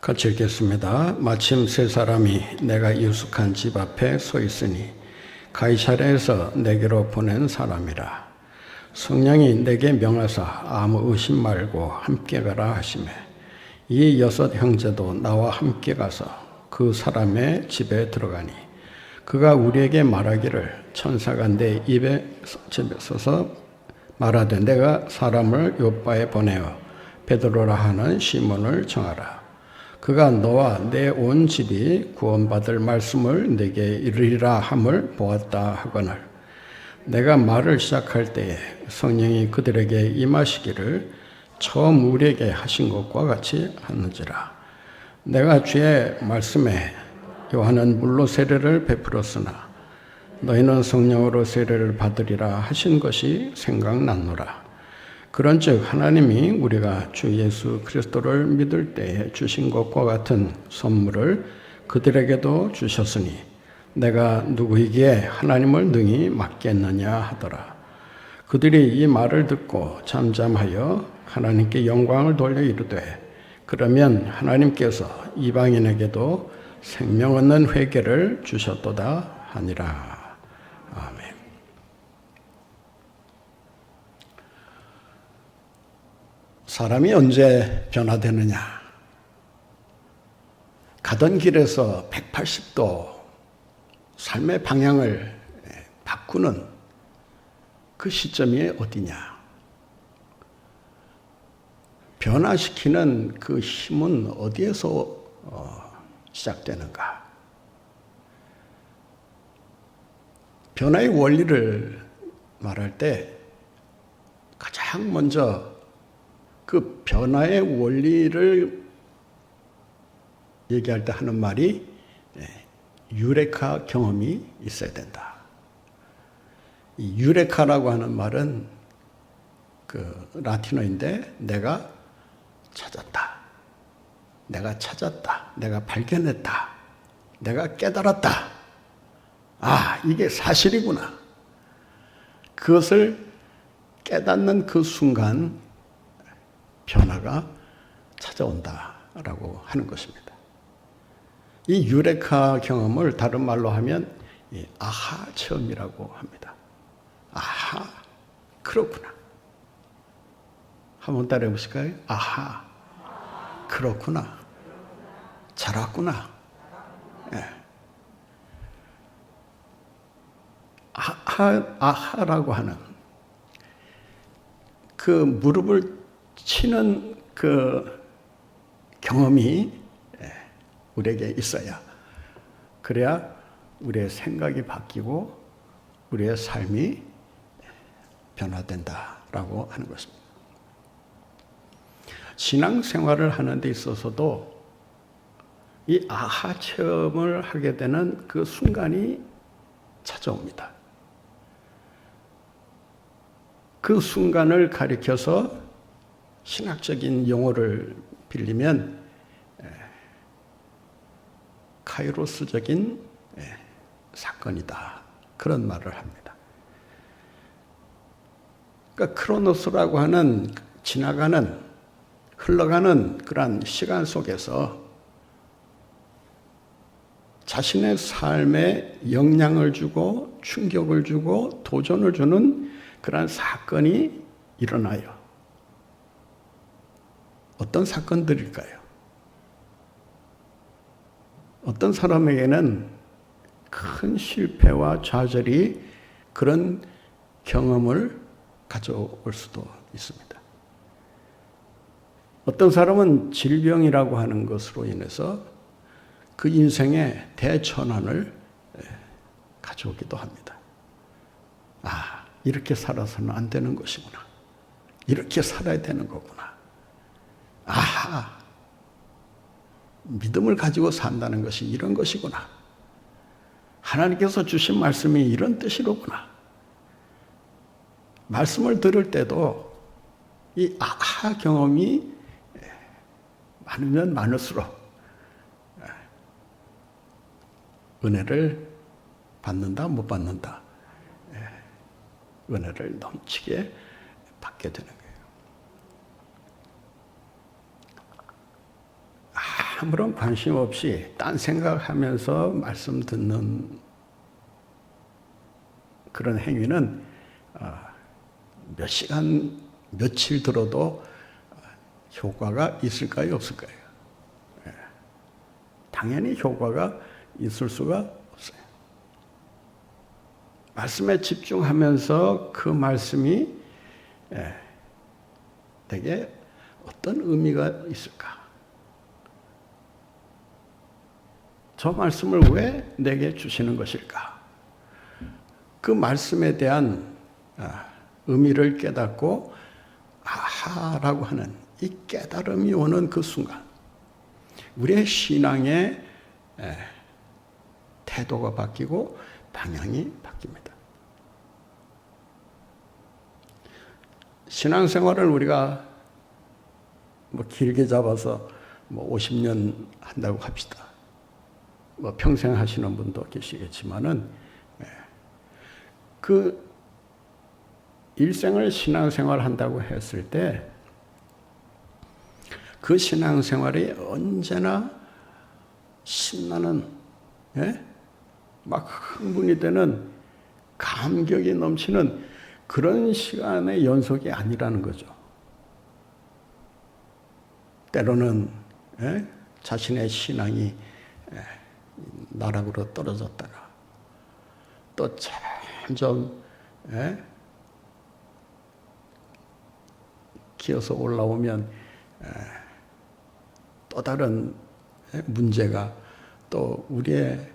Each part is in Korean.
같이 읽겠습니다. 마침 세 사람이 내가 유숙한 집 앞에 서 있으니 가이사랴에서 내게로 보낸 사람이라. 성령이 내게 명하사 아무 의심 말고 함께 가라 하시매 이 6 형제도 나와 함께 가서 그 사람의 집에 들어가니 그가 우리에게 말하기를 천사가 내 집에 서서 말하되 내가 사람을 요바에 보내어 베드로라 하는 시몬을 정하라. 그가 너와 내 온 집이 구원받을 말씀을 내게 이르리라 함을 보았다 하거늘 내가 말을 시작할 때에 성령이 그들에게 임하시기를 처음 우리에게 하신 것과 같이 하는지라. 내가 주의 말씀에 요한은 물로 세례를 베풀었으나 너희는 성령으로 세례를 받으리라 하신 것이 생각났노라. 그런즉 하나님이 우리가 주 예수 그리스도를 믿을 때에 주신 것과 같은 선물을 그들에게도 주셨으니 내가 누구이기에 하나님을 능히 맡겠느냐 하더라. 그들이 이 말을 듣고 잠잠하여 하나님께 영광을 돌려 이르되 그러면 하나님께서 이방인에게도 생명 얻는 회개를 주셨도다 하니라. 아멘. 사람이 언제 변화되느냐? 가던 길에서 180도 삶의 방향을 바꾸는 그 시점이 어디냐? 변화시키는 그 힘은 어디에서 시작되는가? 변화의 원리를 말할 때 가장 먼저 그 변화의 원리를 얘기할 때 하는 말이 유레카 경험이 있어야 된다. 이 유레카라고 하는 말은 그 라틴어인데 내가 찾았다. 내가 찾았다. 내가 발견했다. 내가 깨달았다. 아, 이게 사실이구나. 그것을 깨닫는 그 순간 변화가 찾아온다라고 하는 것입니다. 이 유레카 경험을 다른 말로 하면 아하 체험이라고 합니다. 아하, 그렇구나. 한번 따라해 보실까요? 아하, 그렇구나. 잘 왔구나. 예. 아하라고 하는 그 무릎을 치는 그 경험이 우리에게 있어야 그래야 우리의 생각이 바뀌고 우리의 삶이 변화된다라고 하는 것입니다. 신앙생활을 하는 데 있어서도 이 아하 체험을 하게 되는 그 순간이 찾아옵니다. 그 순간을 가리켜서 신학적인 용어를 빌리면 카이로스적인 사건이다. 그런 말을 합니다. 그러니까 크로노스라고 하는 지나가는 흘러가는 그러한 시간 속에서 자신의 삶에 영향을 주고 충격을 주고 도전을 주는 그러한 사건이 일어나요. 어떤 사건들일까요? 어떤 사람에게는 큰 실패와 좌절이 그런 경험을 가져올 수도 있습니다. 어떤 사람은 질병이라고 하는 것으로 인해서 그 인생의 대전환을 가져오기도 합니다. 아, 이렇게 살아서는 안 되는 것이구나. 이렇게 살아야 되는 거구나. 아하, 믿음을 가지고 산다는 것이 이런 것이구나. 하나님께서 주신 말씀이 이런 뜻이로구나. 말씀을 들을 때도 이 아하 경험이 많으면 많을수록 은혜를 받는다, 못 받는다. 은혜를 넘치게 받게 되는 거예요. 아무런 관심 없이 딴 생각하면서 말씀 듣는 그런 행위는 몇 시간, 며칠 들어도 효과가 있을까요, 없을까요? 당연히 효과가 있을 수가 없어요. 말씀에 집중하면서 그 말씀이 내게 어떤 의미가 있을까? 저 말씀을 왜 내게 주시는 것일까? 그 말씀에 대한 의미를 깨닫고 아하라고 하는 이 깨달음이 오는 그 순간 우리의 신앙의 태도가 바뀌고 방향이 바뀝니다. 신앙생활을 우리가 길게 잡아서 50년 한다고 합시다. 평생 하시는 분도 계시겠지만은 그 일생을 신앙생활 한다고 했을 때 그 신앙생활이 언제나 신나는 막 흥분이 되는 감격이 넘치는 그런 시간의 연속이 아니라는 거죠. 때로는 자신의 신앙이 나락으로 떨어졌다가 또 점점 기어서 올라오면 또 다른 문제가 또 우리의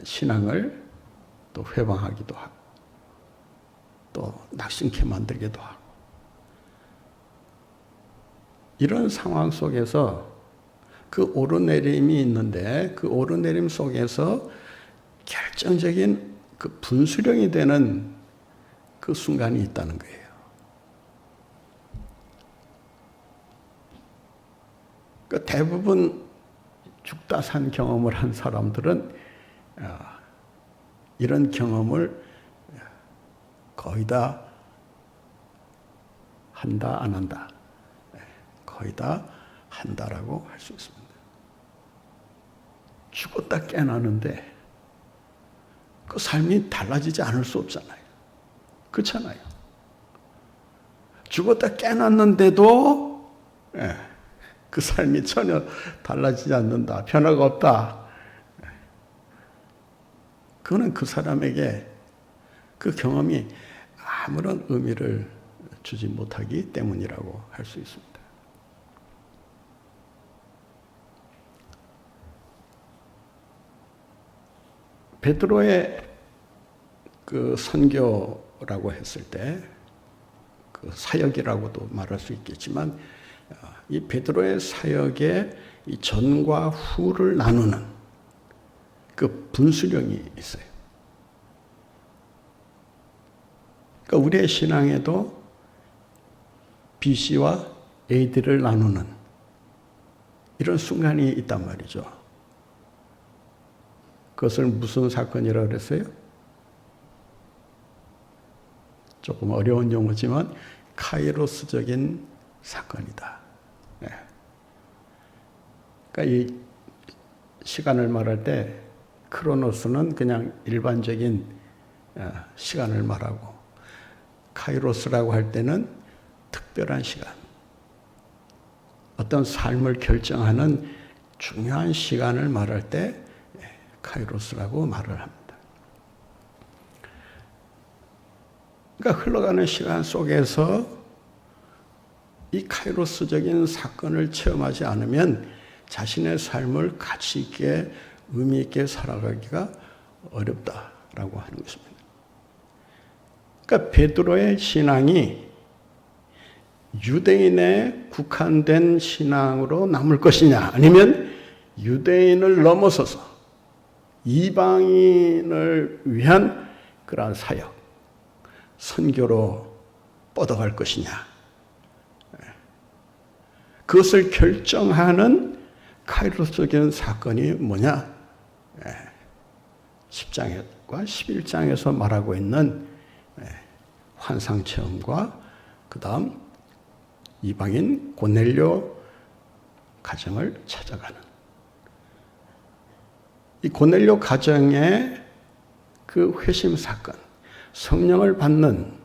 신앙을 또 회방하기도 하고 또 낙심케 만들기도 하고 이런 상황 속에서 그 오르내림이 있는데 그 오르내림 속에서 결정적인 그 분수령이 되는 그 순간이 있다는 거예요. 그러니까 대부분 죽다 산 경험을 한 사람들은 이런 경험을 거의 다 한다, 안 한다. 거의 다 한다라고 할 수 있습니다. 죽었다 깨나는데 그 삶이 달라지지 않을 수 없잖아요. 그렇잖아요. 죽었다 깨났는데도 그 삶이 전혀 달라지지 않는다. 변화가 없다. 그거는 그 사람에게 그 경험이 아무런 의미를 주지 못하기 때문이라고 할 수 있습니다. 베드로의 그 선교라고 했을 때 그 사역이라고도 말할 수 있겠지만 이 베드로의 사역의 이 전과 후를 나누는 그 분수령이 있어요. 그러니까 우리의 신앙에도 BC와 AD를 나누는 이런 순간이 있단 말이죠. 그것을 무슨 사건이라고 그랬어요? 조금 어려운 용어지만 카이로스적인 사건이다. 그러니까 이 시간을 말할 때 크로노스는 그냥 일반적인 시간을 말하고 카이로스라고 할 때는 특별한 시간, 어떤 삶을 결정하는 중요한 시간을 말할 때 카이로스라고 말을 합니다. 그러니까 흘러가는 시간 속에서 이 카이로스적인 사건을 체험하지 않으면 자신의 삶을 가치 있게 의미 있게 살아가기가 어렵다라고 하는 것입니다. 그러니까 베드로의 신앙이 유대인에 국한된 신앙으로 남을 것이냐 아니면 유대인을 넘어서서 이방인을 위한 그러한 사역, 선교로 뻗어갈 것이냐. 그것을 결정하는 카이로스적인 사건이 뭐냐? 10장과 11장에서 말하고 있는 환상체험과 그 다음 이방인 고넬료 가정을 찾아가는 이 고넬료 가정의 그 회심 사건, 성령을 받는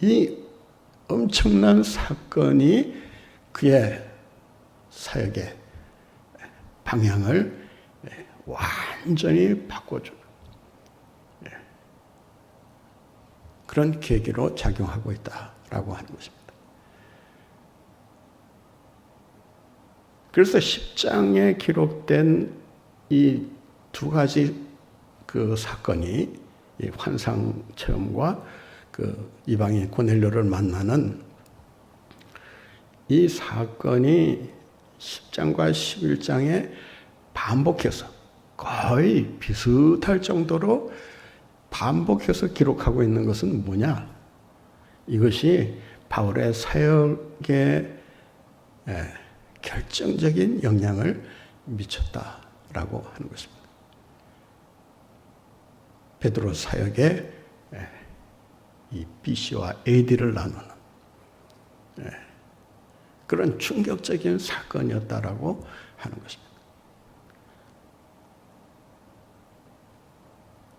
이 엄청난 사건이 그의 사역의 방향을 완전히 바꿔주는 그런 계기로 작용하고 있다라고 하는 것입니다. 그래서 10장에 기록된 이 두 가지 그 사건이 이 환상 체험과 그 이방인 고넬료를 만나는 이 사건이 10장과 11장에 반복해서 거의 비슷할 정도로 반복해서 기록하고 있는 것은 뭐냐? 이것이 바울의 사역에 결정적인 영향을 미쳤다라고 하는 것입니다. 베드로 사역에 이 BC와 AD를 나누는 그런 충격적인 사건이었다라고 하는 것입니다.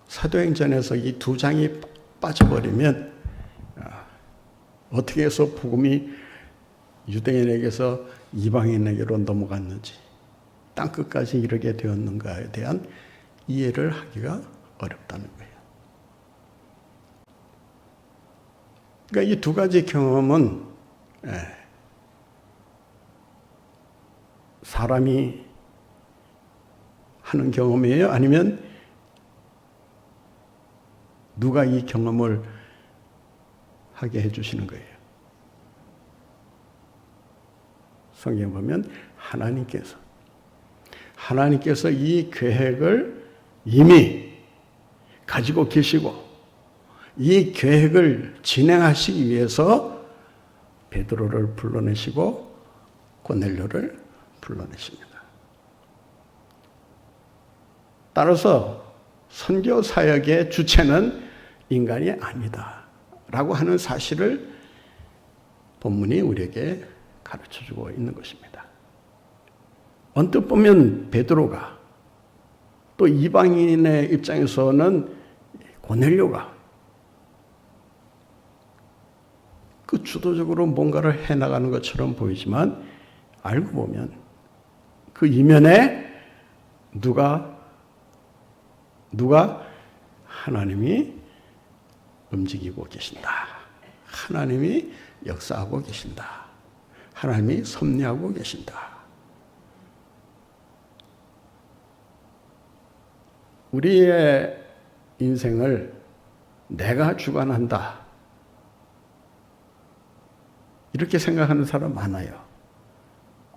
사도행전에서 이 두 장이 빠져버리면 어떻게 해서 복음이 유대인에게서 이방인에게로 넘어갔는지 땅끝까지 이르게 되었는가에 대한 이해를 하기가 어렵다는 거예요. 그러니까 이 두 가지 경험은 사람이 하는 경험이에요? 아니면 누가 이 경험을 하게 해주시는 거예요? 성경에 보면 하나님께서 이 계획을 이미 가지고 계시고 이 계획을 진행하시기 위해서 베드로를 불러내시고 고넬료를 불러내십니다. 따라서 선교 사역의 주체는 인간이 아니다라고 하는 사실을 본문이 우리에게 가르쳐주고 있는 것입니다. 언뜻 보면 베드로가 또 이방인의 입장에서는 고넬료가 그 주도적으로 뭔가를 해나가는 것처럼 보이지만 알고 보면 그 이면에 누가 하나님이 움직이고 계신다. 하나님이 역사하고 계신다. 하나님이 섭리하고 계신다. 우리의 인생을 내가 주관한다. 이렇게 생각하는 사람 많아요.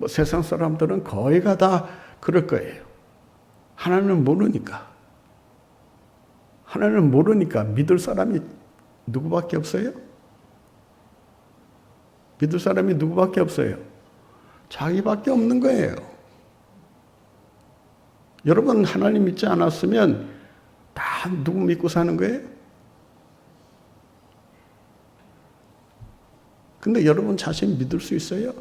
세상 사람들은 거의가 다 그럴 거예요. 하나님은 모르니까. 하나님은 모르니까 믿을 사람이 누구밖에 없어요? 믿을 사람이 누구밖에 없어요? 자기밖에 없는 거예요. 여러분 하나님 믿지 않았으면 다 누구 믿고 사는 거예요? 근데 여러분 자신 믿을 수 있어요?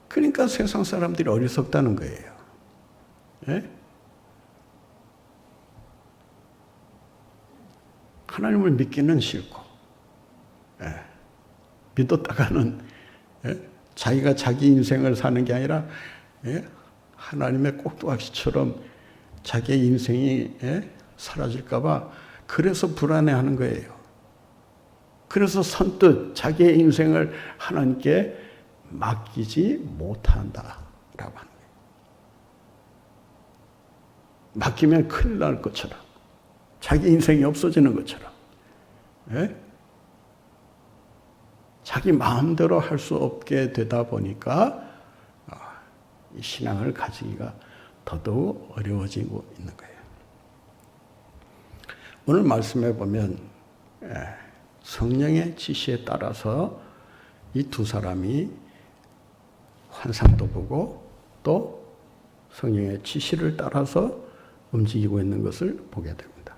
그러니까 세상 사람들이 어리석다는 거예요. 예? 하나님을 믿기는 싫고 믿었다가는 자기가 자기 인생을 사는 게 아니라 하나님의 꼭두각시처럼 자기의 인생이 사라질까 봐 그래서 불안해하는 거예요. 그래서 선뜻 자기의 인생을 하나님께 맡기지 못한다라고 하는 거예요. 맡기면 큰일 날 것처럼 자기 인생이 없어지는 것처럼 자기 마음대로 할 수 없게 되다 보니까 이 신앙을 가지기가 더더욱 어려워지고 있는 거예요. 오늘 말씀해 보면 성령의 지시에 따라서 이 두 사람이 환상도 보고 또 성령의 지시를 따라서 움직이고 있는 것을 보게 됩니다.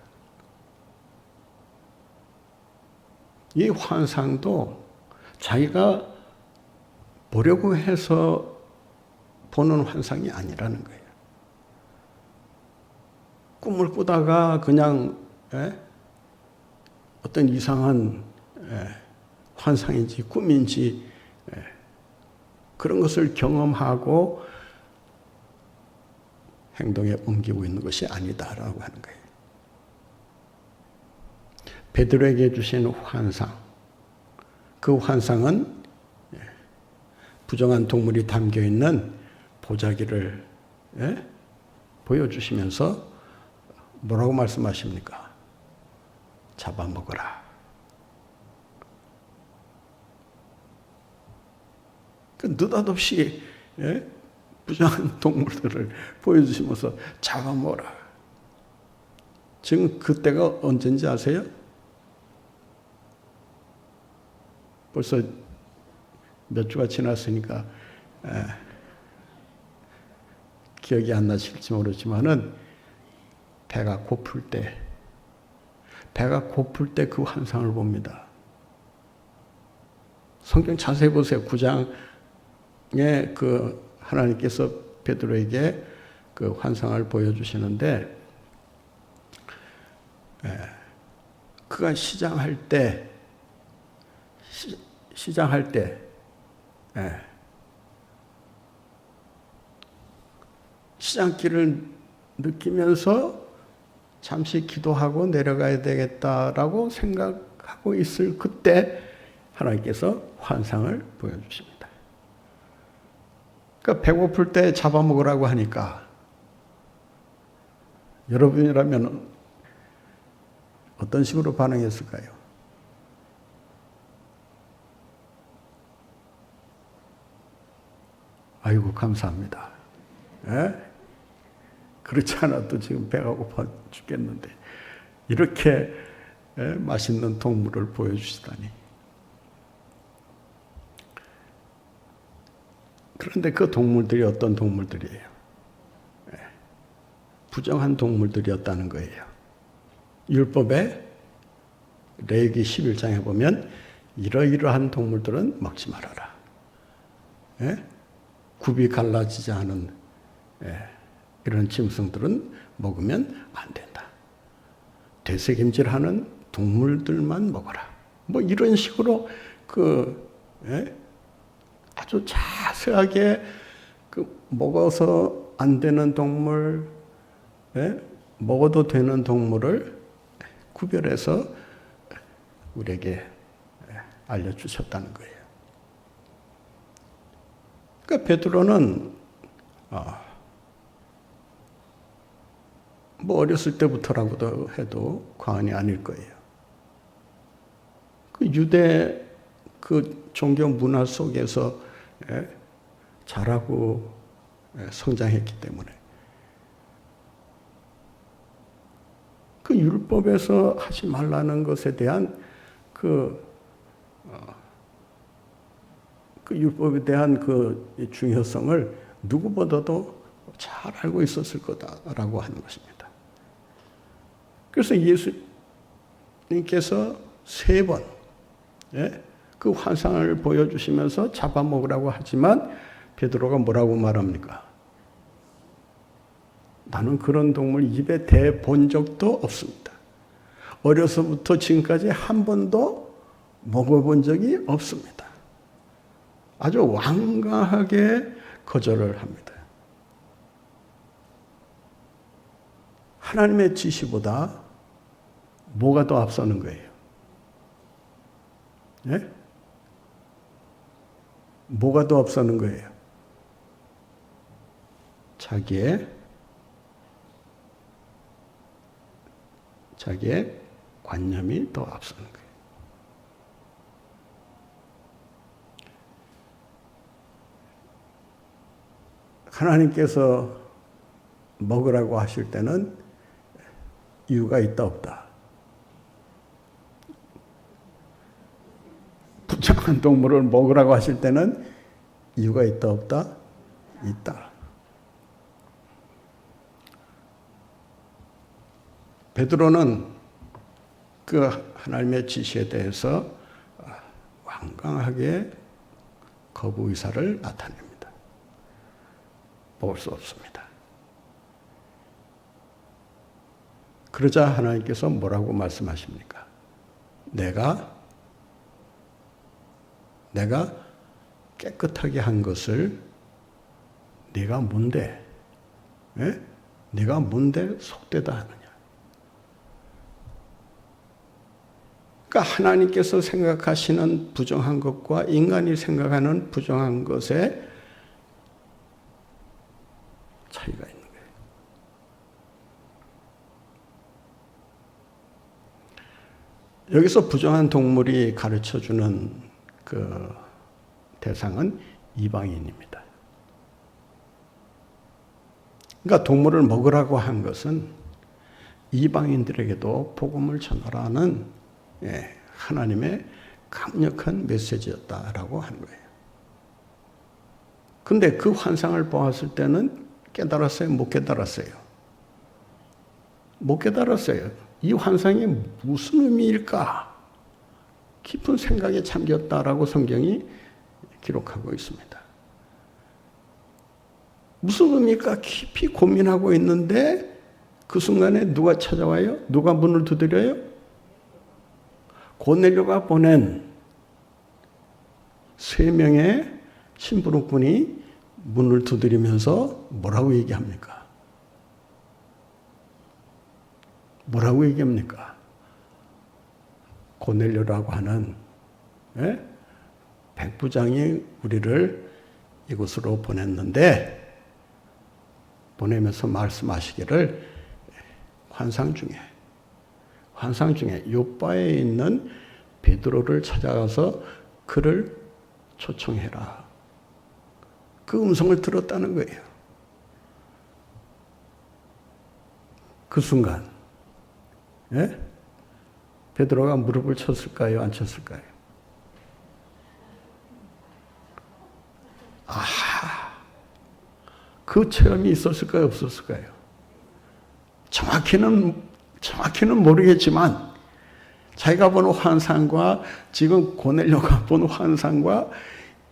이 환상도 자기가 보려고 해서 보는 환상이 아니라는 거예요. 꿈을 꾸다가 그냥 어떤 이상한 환상인지 꿈인지 그런 것을 경험하고 행동에 옮기고 있는 것이 아니다라고 하는 거예요. 베드로에게 주신 환상, 그 환상은 부정한 동물이 담겨있는 보자기를 보여주시면서 뭐라고 말씀하십니까? 잡아먹어라. 느닷없이 부정한 동물들을 보여주시면서 잡아먹어라. 지금 그때가 언제인지 아세요? 벌써 몇 주가 지났으니까 기억이 안 나실지 모르지만은 배가 고플 때 그 환상을 봅니다. 성경 자세히 보세요. 9장에 그 하나님께서 베드로에게 그 환상을 보여주시는데 그가 시장할 때 시장길을 느끼면서 잠시 기도하고 내려가야 되겠다라고 생각하고 있을 그때 하나님께서 환상을 보여주십니다. 그러니까 배고플 때 잡아먹으라고 하니까 여러분이라면 어떤 식으로 반응했을까요? 아이고 감사합니다. 그렇지 않아도 지금 배가 고파 죽겠는데 이렇게 맛있는 동물을 보여주시다니. 그런데 그 동물들이 어떤 동물들이에요? 부정한 동물들이었다는 거예요. 율법에 레위기 11장에 보면 이러이러한 동물들은 먹지 말아라. 굽이 갈라지지 않은 이런 짐승들은 먹으면 안 된다. 되새김질하는 동물들만 먹어라. 뭐 이런 식으로 아주 자세하게 먹어서 안 되는 동물, 먹어도 되는 동물을 구별해서 우리에게 알려주셨다는 거예요. 그러니까 베드로는 뭐 어렸을 때부터라고도 해도 과언이 아닐 거예요. 그 유대 그 종교 문화 속에서 자라고 성장했기 때문에 그 율법에서 하지 말라는 것에 대한 그 율법에 대한 그 중요성을 누구보다도 잘 알고 있었을 거다라고 하는 것입니다. 그래서 예수님께서 3번 그 환상을 보여주시면서 잡아먹으라고 하지만 베드로가 뭐라고 말합니까? 나는 그런 동물 입에 대본 적도 없습니다. 어려서부터 지금까지 한 번도 먹어본 적이 없습니다. 아주 완강하게 거절을 합니다. 하나님의 지시보다 뭐가 더 앞서는 거예요? 뭐가 더 앞서는 거예요? 자기의 관념이 더 앞서는 거예요. 하나님께서 먹으라고 하실 때는 이유가 있다 없다. 부정한 동물을 먹으라고 하실 때는 이유가 있다 없다? 있다. 베드로는 그 하나님의 지시에 대해서 완강하게 거부 의사를 나타냅니다. 볼 수 없습니다. 그러자 하나님께서 뭐라고 말씀하십니까? 내가 깨끗하게 한 것을 네가 뭔데? 예? 네가 뭔데 속되다 하느냐? 그러니까 하나님께서 생각하시는 부정한 것과 인간이 생각하는 부정한 것에 차이가 있는 거예요. 여기서 부정한 동물이 가르쳐주는 그 대상은 이방인입니다. 그러니까 동물을 먹으라고 한 것은 이방인들에게도 복음을 전하라는 하나님의 강력한 메시지였다라고 하는 거예요. 근데 그 환상을 보았을 때는 깨달았어요? 못 깨달았어요? 못 깨달았어요. 이 환상이 무슨 의미일까? 깊은 생각에 잠겼다라고 성경이 기록하고 있습니다. 무슨 의미일까 깊이 고민하고 있는데 그 순간에 누가 찾아와요? 누가 문을 두드려요? 고넬료가 보낸 3명의 심부름꾼이 문을 두드리면서 뭐라고 얘기합니까? 뭐라고 얘기합니까? 고넬료라고 하는 백부장이 우리를 이곳으로 보내면서 말씀하시기를 환상 중에 요바에 있는 베드로를 찾아가서 그를 초청해라. 그 음성을 들었다는 거예요. 그 순간 베드로가 무릎을 쳤을까요? 안 쳤을까요? 그 체험이 있었을까요? 없었을까요? 정확히는 모르겠지만 자기가 본 환상과 지금 고넬료가 본 환상과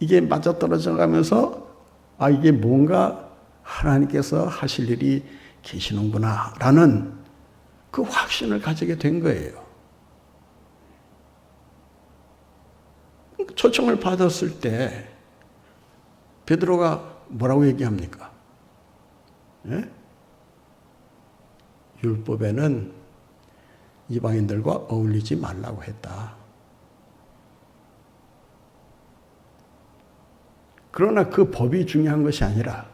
이게 맞아떨어져 가면서 이게 뭔가 하나님께서 하실 일이 계시는구나 라는 그 확신을 가지게 된 거예요. 초청을 받았을 때 베드로가 뭐라고 얘기합니까? 율법에는 이방인들과 어울리지 말라고 했다. 그러나 그 법이 중요한 것이 아니라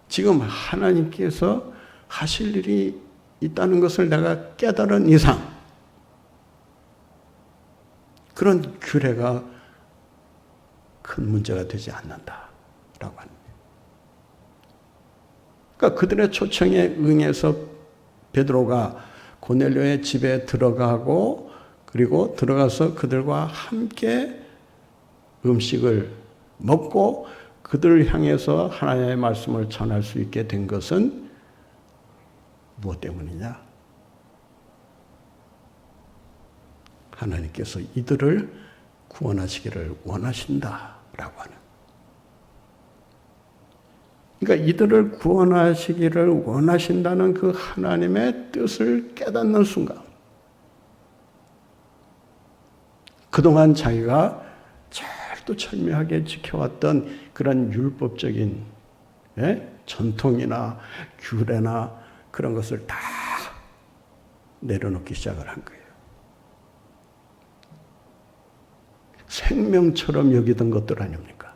지금 하나님께서 하실 일이 있다는 것을 내가 깨달은 이상 그런 규례가 큰 문제가 되지 않는다라고 합니다. 그러니까 그들의 초청에 응해서 베드로가 고넬료의 집에 들어가고 그리고 들어가서 그들과 함께 음식을 먹고 그들을 향해서 하나님의 말씀을 전할 수 있게 된 것은 무엇 때문이냐? 하나님께서 이들을 구원하시기를 원하신다라고 하는. 그러니까 이들을 구원하시기를 원하신다는 그 하나님의 뜻을 깨닫는 순간 그동안 자기가 철두철미하게 지켜왔던 그런 율법적인 전통이나 규례나 그런 것을 다 내려놓기 시작을 한 거예요. 생명처럼 여기던 것들 아닙니까?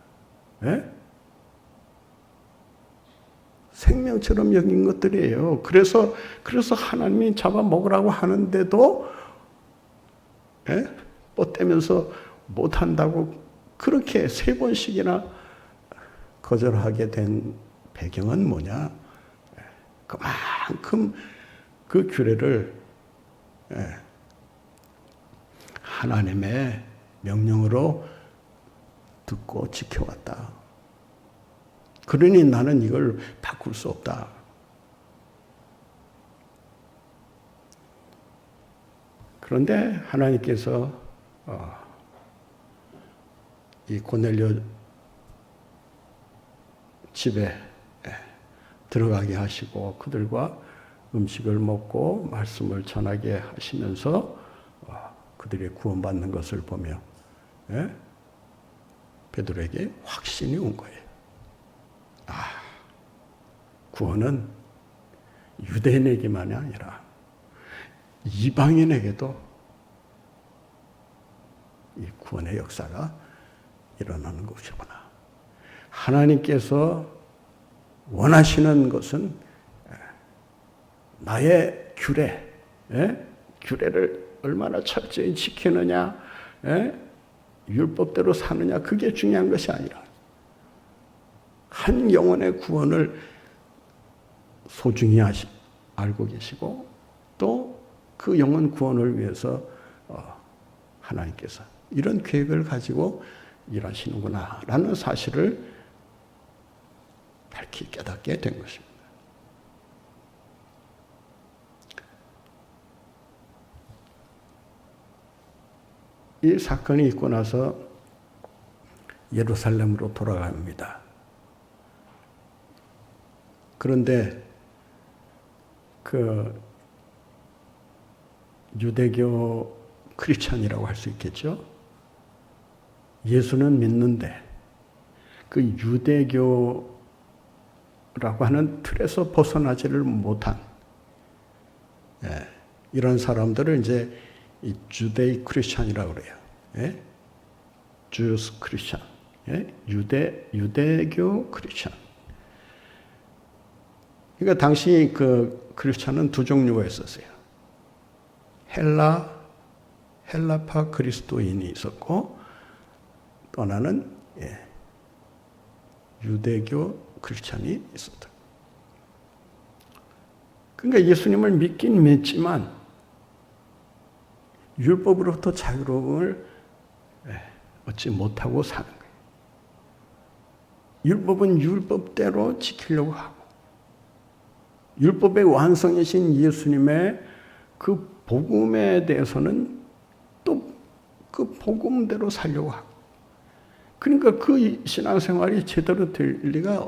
생명처럼 여긴 것들이에요. 그래서 하나님이 잡아먹으라고 하는데도 뻗대면서 못한다고 그렇게 3번씩이나 거절하게 된 배경은 뭐냐? 그만큼 그 규례를 하나님의 명령으로 듣고 지켜왔다. 그러니 나는 이걸 바꿀 수 없다. 그런데 하나님께서 이 고넬료 집에 들어가게 하시고 그들과 음식을 먹고 말씀을 전하게 하시면서 그들이 구원받는 것을 보며 베드로에게 확신이 온 거예요. 구원은 유대인에게만이 아니라 이방인에게도 이 구원의 역사가 일어나는 것이구나. 하나님께서 원하시는 것은 나의 규례를 얼마나 철저히 지키느냐, 율법대로 사느냐, 그게 중요한 것이 아니라 한 영혼의 구원을 소중히 알고 계시고 또 그 영혼 구원을 위해서 하나님께서 이런 계획을 가지고 일하시는구나 라는 사실을 밝히 깨닫게 된 것입니다. 이 사건이 있고 나서 예루살렘으로 돌아갑니다. 그런데 그 유대교 크리스찬이라고 할 수 있겠죠. 예수는 믿는데 그 유대교라고 하는 틀에서 벗어나지를 못한 이런 사람들을 이제 이 주데이 크리스찬이라고 그래요. 주스 크리스찬, 유대교 크리스찬. 그러니까 당시 그 크리스찬은 두 종류가 있었어요. 헬라파 그리스도인이 있었고 또 하나는 유대교 크리스찬이 있었다. 그러니까 예수님을 믿긴 믿지만 율법으로부터 자유로움을 얻지 못하고 사는 거예요. 율법은 율법대로 지키려고 하고 율법의 완성이신 예수님의 그 복음에 대해서는 또 그 복음대로 살려고 하고 그러니까 그 신앙생활이 제대로 될 리가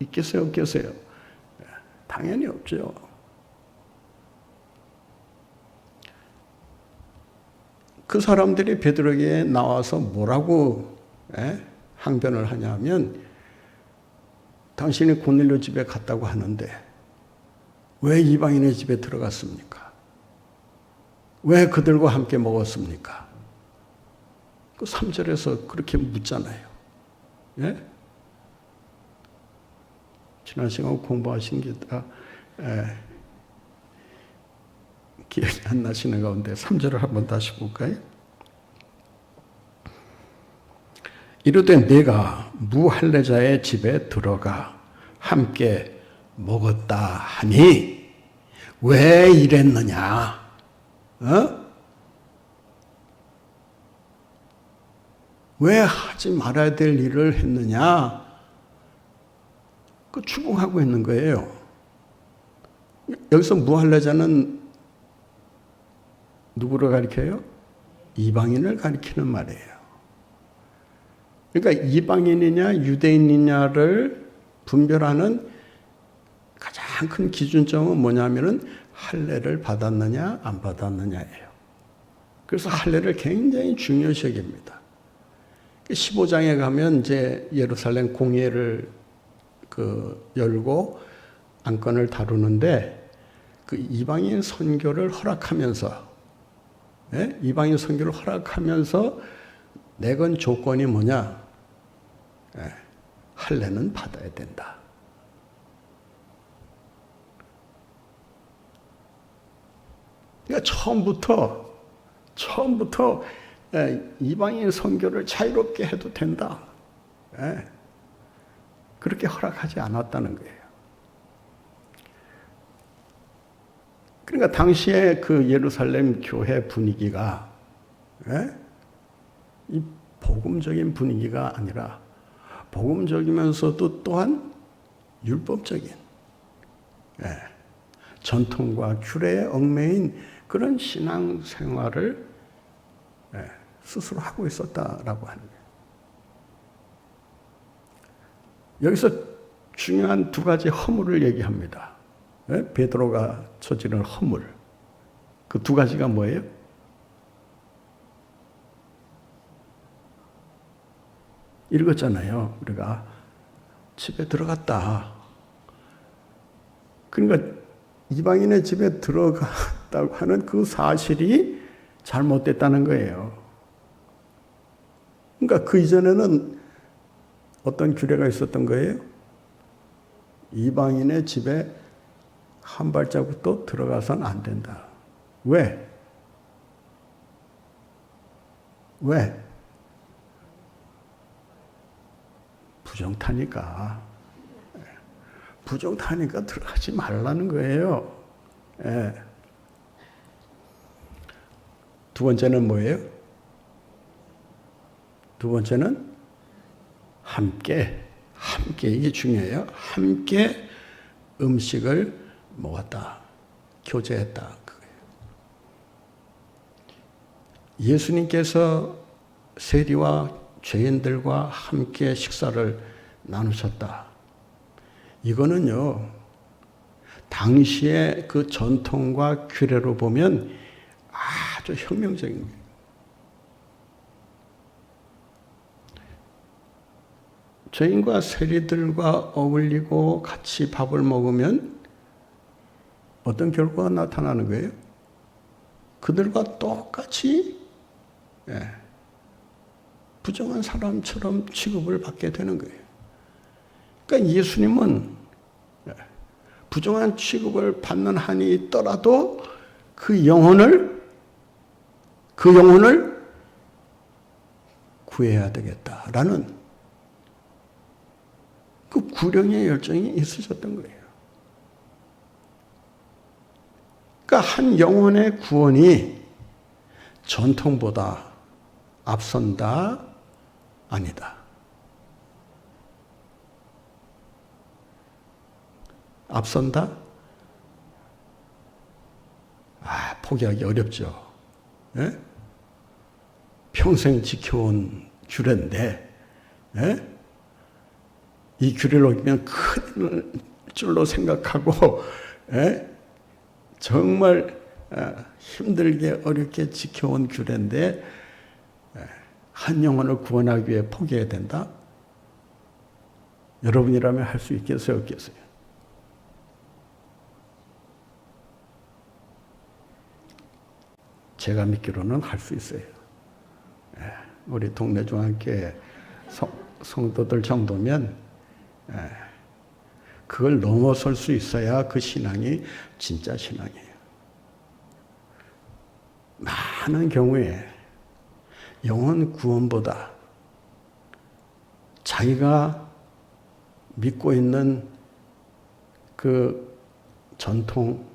있겠어요? 없겠어요? 당연히 없죠. 그 사람들이 베드로에게 나와서 뭐라고 항변을 하냐면 당신이 고넬료 집에 갔다고 하는데 왜 이방인의 집에 들어갔습니까? 왜 그들과 함께 먹었습니까? 그 3절에서 그렇게 묻잖아요. 지난 시간 공부하신 게 다 기억이 안 나시는 가운데 3절을 한번 다시 볼까요? 이르되 내가 무할례자의 집에 들어가 함께 먹었다 하니 왜 이랬느냐? 왜 하지 말아야 될 일을 했느냐? 그 추궁하고 있는 거예요. 여기서 무할례자는 누구를 가리켜요? 이방인을 가리키는 말이에요. 그러니까 이방인이냐 유대인이냐를 분별하는 가장 큰 기준점은 뭐냐면은 할례를 받았느냐 안 받았느냐예요. 그래서 할례를 굉장히 중요시 여깁니다. 15장에 가면 이제 예루살렘 공회를 열고 안건을 다루는데 그 이방인 선교를 허락하면서 이방인 선교를 허락하면서 내건 조건이 뭐냐? 할례는 받아야 된다. 그러니까 처음부터 이방인 선교를 자유롭게 해도 된다. 그렇게 허락하지 않았다는 거예요. 그러니까 당시에 그 예루살렘 교회 분위기가 이 복음적인 분위기가 아니라 복음적이면서도 또한 율법적인 전통과 규례에 얽매인 그런 신앙생활을 스스로 하고 있었다라고 하는 거예요. 여기서 중요한 두 가지 허물을 얘기합니다. 베드로가 저지른 허물. 그 두 가지가 뭐예요? 읽었잖아요. 우리가 집에 들어갔다. 그러니까 이방인의 집에 들어갔다고 하는 그 사실이 잘못됐다는 거예요. 그러니까 그 이전에는 어떤 규례가 있었던 거예요? 이방인의 집에 한 발자국도 들어가서는 안 된다. 왜? 왜? 부정타니까. 부정타니까 들어가지 말라는 거예요. 예. 두 번째는 뭐예요? 두 번째는 함께 이게 중요해요. 함께 음식을 먹었다. 교제했다. 그거예요. 예수님께서 세리와 죄인들과 함께 식사를 나누셨다. 이거는요, 당시의 그 전통과 규례로 보면 아주 혁명적인 거예요. 죄인과 세리들과 어울리고 같이 밥을 먹으면 어떤 결과가 나타나는 거예요? 그들과 똑같이 부정한 사람처럼 취급을 받게 되는 거예요. 그러니까 예수님은 부정한 취급을 받는 한이 있더라도 그 영혼을 구해야 되겠다라는 그 구령의 열정이 있으셨던 거예요. 그러니까 한 영혼의 구원이 전통보다 앞선다? 아니다. 앞선다? 포기하기 어렵죠. 예? 평생 지켜온 규례인데, 예? 이 규례를 어기면 큰일 줄로 생각하고, 예? 정말 힘들게 어렵게 지켜온 규례인데, 한 영혼을 구원하기 위해 포기해야 된다? 여러분이라면 할 수 있겠어요, 없겠어요? 제가 믿기로는 할 수 있어요. 우리 동네 중앙교회 성도들 정도면 그걸 넘어설 수 있어야 그 신앙이 진짜 신앙이에요. 많은 경우에 영혼 구원보다 자기가 믿고 있는 그 전통,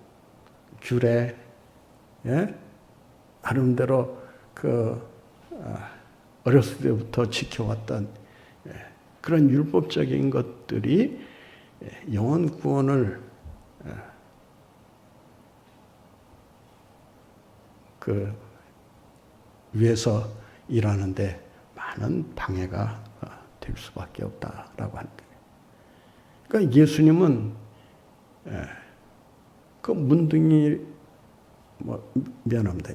규례, 나름대로 어렸을 때부터 지켜왔던 그런 율법적인 것들이 영혼 구원을 위해서 일하는데 많은 방해가 될 수밖에 없다라고 하는 거예요. 그러니까 예수님은 그 문둥이 미안합니다.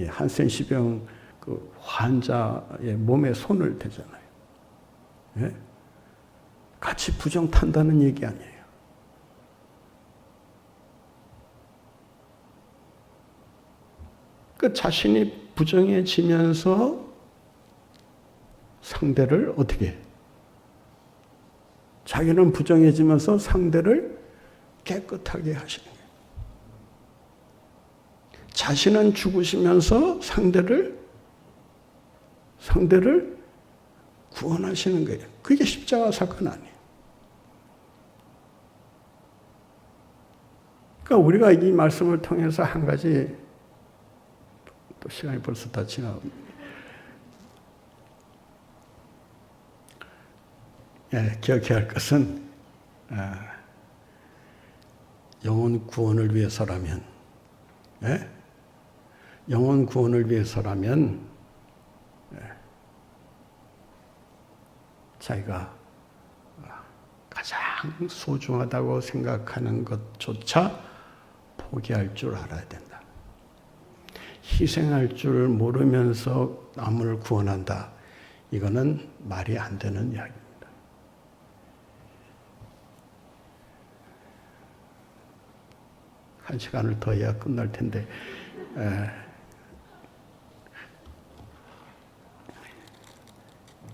한센시병 그 환자의 몸에 손을 대잖아요. 예? 같이 부정 탄다는 얘기 아니에요. 그 자신이 부정해지면서 상대를 어떻게? 자기는 부정해지면서 상대를 깨끗하게 하시는 거예요. 자신은 죽으시면서 상대를 구원하시는 거예요. 그게 십자가 사건 아니에요. 그러니까 우리가 이 말씀을 통해서 한 가지, 또 시간이 벌써 다 지나고, 기억해야 할 것은 영혼 구원을 위해서라면, 영혼 구원을 위해서라면 자기가 가장 소중하다고 생각하는 것조차 포기할 줄 알아야 된다. 희생할 줄 모르면서 남을 구원한다. 이거는 말이 안 되는 이야기입니다. 한 시간을 더 해야 끝날 텐데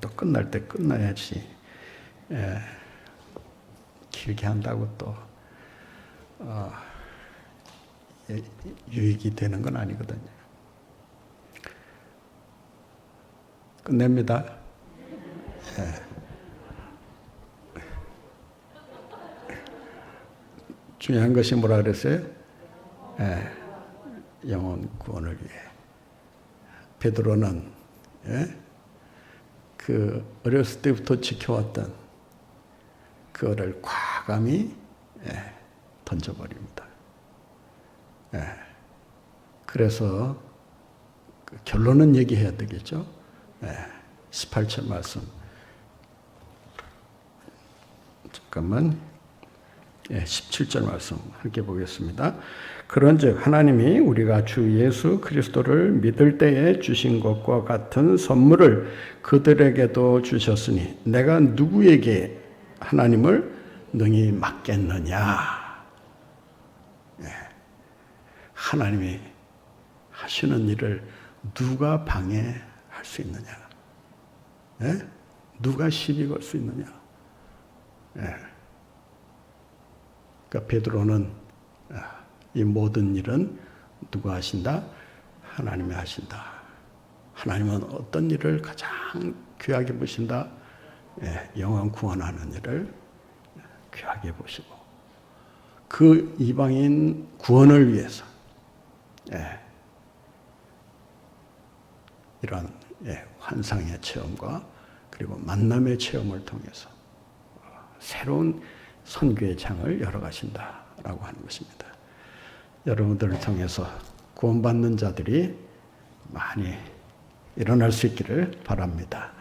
또 끝날 때 끝나야지. 길게 한다고 또 유익이 되는 건 아니거든요. 끝냅니다. 중요한 것이 뭐라 그랬어요? 영혼 구원을 위해. 베드로는 그 어렸을 때부터 지켜왔던 그거를 과감히 던져버립니다. 그래서 결론은 얘기해야 되겠죠. 18절 말씀. 잠깐만. 17절 말씀 함께 보겠습니다. 그런즉 하나님이 우리가 주 예수 그리스도를 믿을 때에 주신 것과 같은 선물을 그들에게도 주셨으니 내가 누구에게 하나님을 능히 맡겠느냐. 하나님이 하시는 일을 누가 방해할 수 있느냐. 누가 시비 걸 수 있느냐. 그러니까 베드로는 이 모든 일은 누가 하신다? 하나님이 하신다. 하나님은 어떤 일을 가장 귀하게 보신다? 영혼 구원하는 일을 귀하게 보시고 그 이방인 구원을 위해서 이런 환상의 체험과 그리고 만남의 체험을 통해서 새로운 선교의 장을 열어가신다라고 하는 것입니다. 여러분들을 통해서 구원받는 자들이 많이 일어날 수 있기를 바랍니다.